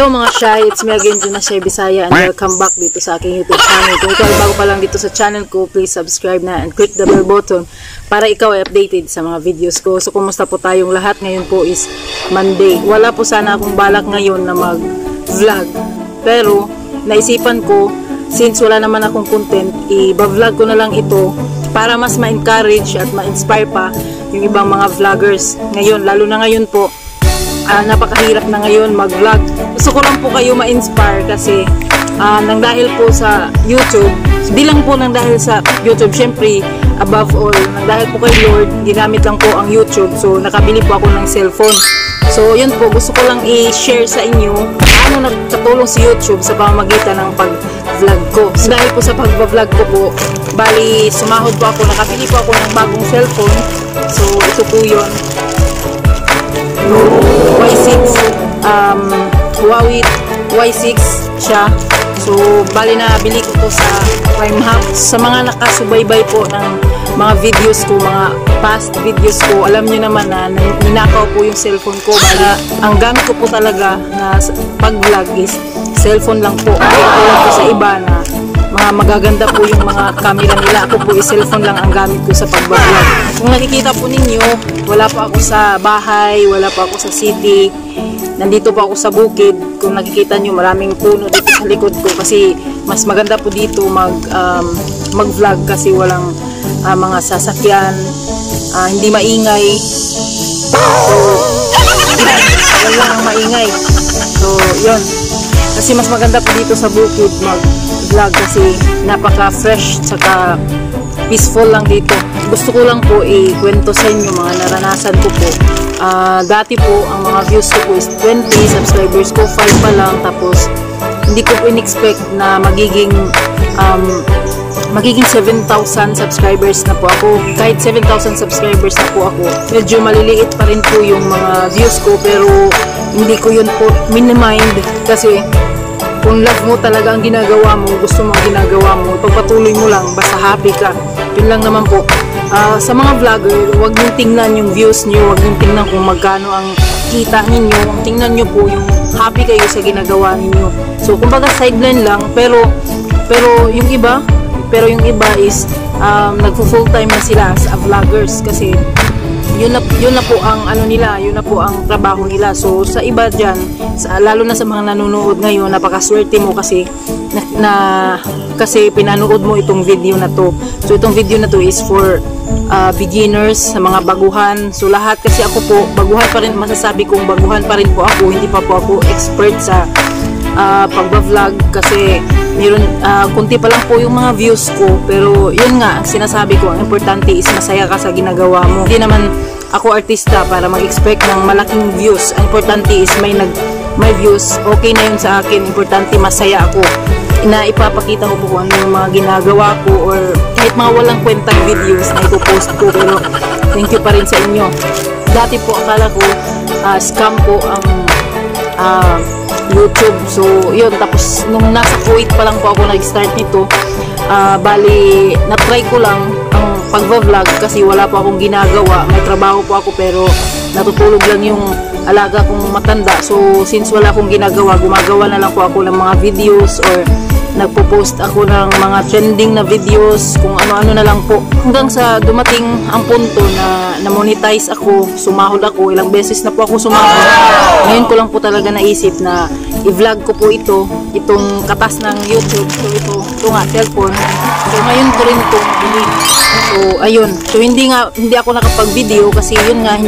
Hello mga Shy, it's me again, Juna Shy Bisaya, and welcome back dito sa aking YouTube channel. Kung ikaw ay bago pa lang dito sa channel ko, please subscribe na and click the bell button para ikaw ay updated sa mga videos ko. So kumusta po tayong lahat? Ngayon po is Monday. Wala po sana akong balak ngayon na mag-vlog, pero naisipan ko, since wala naman akong content, i-vlog ko na lang ito para mas ma-encourage at ma-inspire pa yung ibang mga vloggers ngayon, lalo na ngayon po. Napakahirap na ngayon mag-vlog. Gusto ko lang po kayo ma-inspire kasi nang dahil po sa YouTube, di lang po nang dahil sa YouTube, syempre above all, nang dahil po kay Lord, ginamit lang po ang YouTube. So nakabili po ako ng cellphone. So yun po, gusto ko lang i-share sa inyo paano nagkatulong si YouTube sa pamamagitan ng pag-vlog ko. So dahil po sa pag-vlog ko po, bali sumahod po ako, nakabili po ako ng bagong cellphone. So ito po yun, Y6, Huawei Y6 siya. So bali na bili ko to sa Prime Hub. Sa mga nakasubaybay po ng mga videos ko, mga past videos ko, alam nyo naman na ninakaw po yung cellphone ko. Bali, ang gamit ko po talaga na pag-vlog is cellphone lang po. Tulad ko sa iba na mga magaganda po yung mga camera nila, ako po cellphone lang ang gamit ko sa pag-vlog. Kung nakikita po ninyo, wala pa ako sa bahay, wala pa ako sa city, nandito pa ako sa bukid. Kung nakikita nyo, maraming puno dito sa likod ko kasi mas maganda po dito mag-vlog kasi walang mga sasakyan, hindi maingay. So walang maingay. So yun, kasi mas maganda po dito sa bukid mag-vlog kasi napaka-fresh saka peaceful lang dito. Gusto ko lang po ikwento sa inyo mga naranasan ko po. Dati po ang mga views ko po is 20, subscribers ko 5 pa lang, tapos hindi ko po in-expect na magiging 7,000 subscribers na po ako. Kahit 7,000 subscribers na po ako, medyo maliliit pa rin po yung mga views ko, pero hindi ko yun po minimind kasi kung love mo talaga ang ginagawa mo, gusto mo ang ginagawa mo, ipagpatuloy mo lang, basta happy ka. Yun lang naman po. Sa mga vlogger, huwag niyong tingnan yung views niyo, huwag niyong tingnan kung magkano ang kita ninyo. Tingnan niyo po yung happy kayo sa ginagawa ninyo. So, kumbaga sideline lang, pero yung iba is nagfo-full time na sila sa vloggers kasi yun na po ang ano nila, yun na po ang trabaho nila. So sa iba dyan, lalo na sa mga nanonood ngayon, napakaswerte mo kasi kasi pinanood mo itong video na to. So itong video na to is for beginners, sa mga baguhan. So lahat, kasi ako po baguhan pa rin, masasabi kong baguhan pa rin po ako, hindi pa po ako expert sa pag-vlog kasi meron kunti pa lang po yung mga views ko, pero yun nga ang sinasabi ko, ang importante is masaya ka sa ginagawa mo. Hindi naman ako artista para mag-expect ng malaking views. Ang importante is may views, okay na yun sa akin. Importante masaya ako na ipapakita ko po kung ano yung mga ginagawa ko, or kahit mga walang kwentang videos na ipopost ko, pero thank you pa rin sa inyo. Dati po akala ko scam po ang YouTube. So yun, tapos nung nasa Kuwait pa lang po ako nag-start nito, bali na-try ko lang ang pag-vlog kasi wala po akong ginagawa, may trabaho po ako pero natutulog lang yung alaga kong matanda. So since wala akong ginagawa, gumagawa na lang po ako ng mga videos or nagpo-post ako ng mga trending na videos, kung ano-ano na lang po, hanggang sa dumating ang punto na na-monetize ako, sumahod ako, ilang beses na po ako sumahod. Ngayon ko lang po talaga naisip na i-vlog ko po itong katas ng YouTube. So ito nga, cellphone. So ngayon ko rin itong bili. So ayun, so hindi ako nakapag-video kasi yun nga,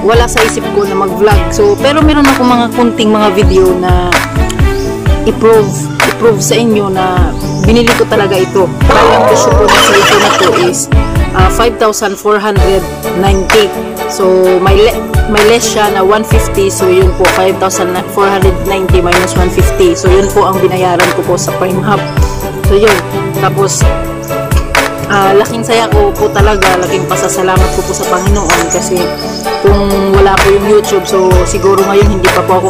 wala sa isip ko na mag-vlog. So pero meron ako mga kunting mga video na i-prove sa inyo na binili ko talaga ito. Kaya ang presyo po ng cellphone na to is 5,490. So may less siya na 150. So yun po, 5,490 minus 150. So yun po ang binayaran ko po sa Prime Hub. So yun, tapos laking saya ko po talaga, laking pasasalamat ko po sa Panginoon kasi kung wala po yung YouTube, so siguro ngayon hindi pa po ako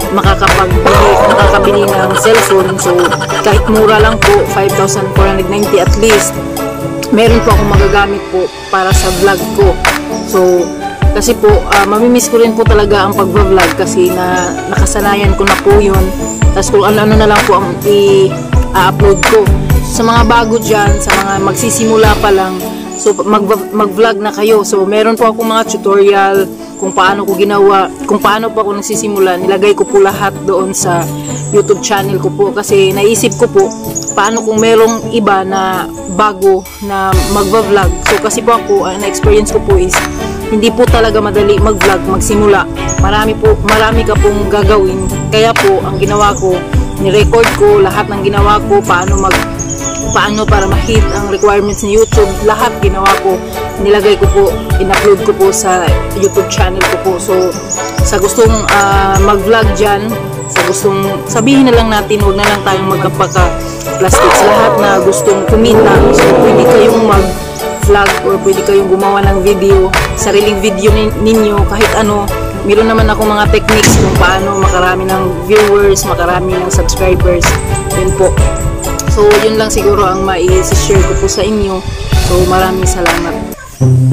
makakabili ng cellphone. So kahit mura lang po, 5,490, at least meron po akong magagamit po para sa vlog ko. So Kasi po, mamimiss ko rin po talaga ang pag-vlog kasi nakasanayan ko na po yun. Tapos kung ano-ano na lang po ang i-upload ko. Sa mga bago dyan, sa mga magsisimula pa lang, so mag-vlog na kayo. So meron po ako mga tutorial kung paano ko ginawa, kung paano po ako nagsisimula. Nilagay ko po lahat doon sa YouTube channel ko po kasi naisip ko po paano kung merong iba na bago na mag-vlog. So kasi po ako, na-experience ko po is hindi po talaga madali mag-vlog, magsimula. Marami ka pong gagawin. Kaya po, ang ginawa ko, ni-record ko lahat ng ginawa ko, paano para ma-hit ang requirements ni YouTube. Lahat ginawa ko, nilagay ko po, in-upload ko po sa YouTube channel ko po. So, sa gustong mag-vlog dyan, sa gustong sabihin na lang natin, huwag na lang tayong magkapaka-plastics. Lahat na gustong kumita, so pwede kayong mag-vlog or pwede kayong gumawa ng video, sariling video ninyo, kahit ano. Meron naman ako mga techniques kung paano makarami ng viewers, makarami ng subscribers. Yun po. So, yun lang siguro ang mai-share ko po sa inyo. So, maraming salamat.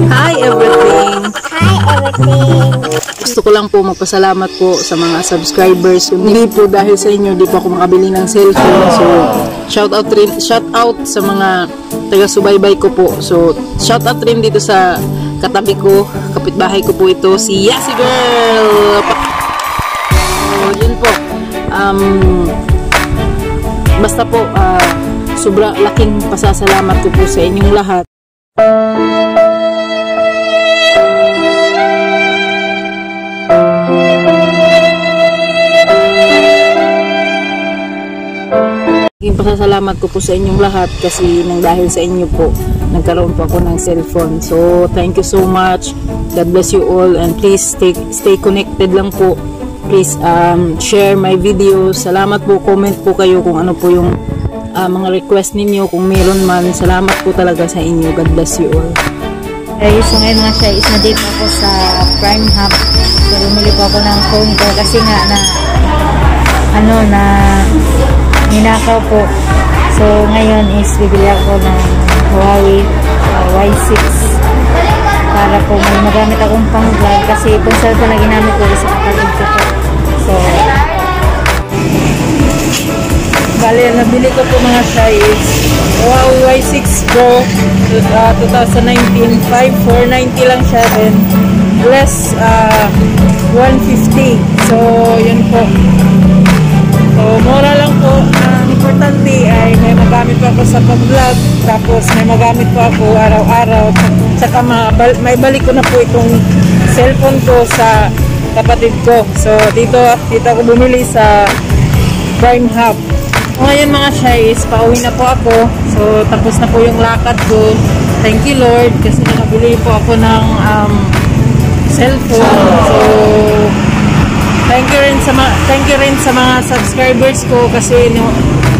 Hi everything! Hi everything! Gusto ko lang po magpasalamat po sa mga subscribers. Hindi po dahil sa inyo, di po ako makabili ng cellphone. So, shout out sa mga taga-subaybay ko po. So, shout out rin dito sa katabi ko, kapitbahay ko po ito, si Yasi Girl! So, yun po. Basta po, sobra laking pasasalamat ko po sa inyong lahat. Pasasalamat ko po sa inyong lahat kasi nang dahil sa inyo po nagkaroon po ako ng cellphone. So thank you so much. God bless you all and please stay connected lang po. Please share my videos. Salamat po, comment po kayo kung ano po yung mga request ninyo kung meron man. Salamat po talaga sa inyo. God bless you all. Okay, so ngayon mga siya is na-date ako sa Prime Hub. So bumili po ako ng phone ko kasi nga na ninakaw po. So ngayon is bibili ako ng Huawei Y6 para po may magamit akong pang vlog kasi itong cellphone na ginamit ko sa kapatid ko po. So bali, nabili ko po mga siya is Huawei Y6 Pro 2019, 5490 lang siya, then less 150. So yun po. So, mura lang po. Ang importante ay may magamit po ako sa pag-vlog. Tapos may magamit po ako araw-araw. Tsaka may balik ko na po itong cellphone ko sa kapatid ko. So, dito ako bumili sa Prime Hub. Ngayon mga Shies, pauwi na po ako. So, tapos na po yung lakad ko. Thank you Lord kasi nabili po ako ng cellphone. So, thank you rin sa mga subscribers ko kasi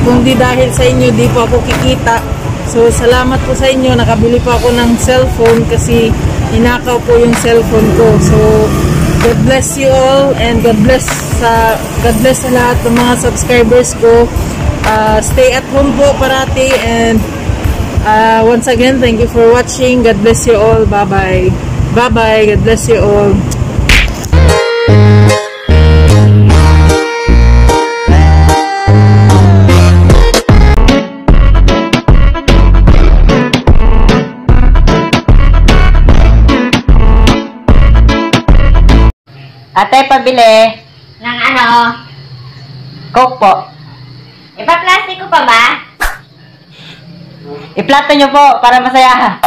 kung di dahil sa inyo di po ako kikita. So salamat po sa inyo, nakabili po ako ng cellphone kasi inakaw po yung cellphone ko. So God bless you all and God bless sa lahat ng mga subscribers ko. Stay at home po parati and once again thank you for watching. God bless you all. Bye bye. Bye bye. God bless you all. Ate, pabili. Ng ano? Coke po. Ipa-plastic ko pa ba? Iplato nyo po para masaya.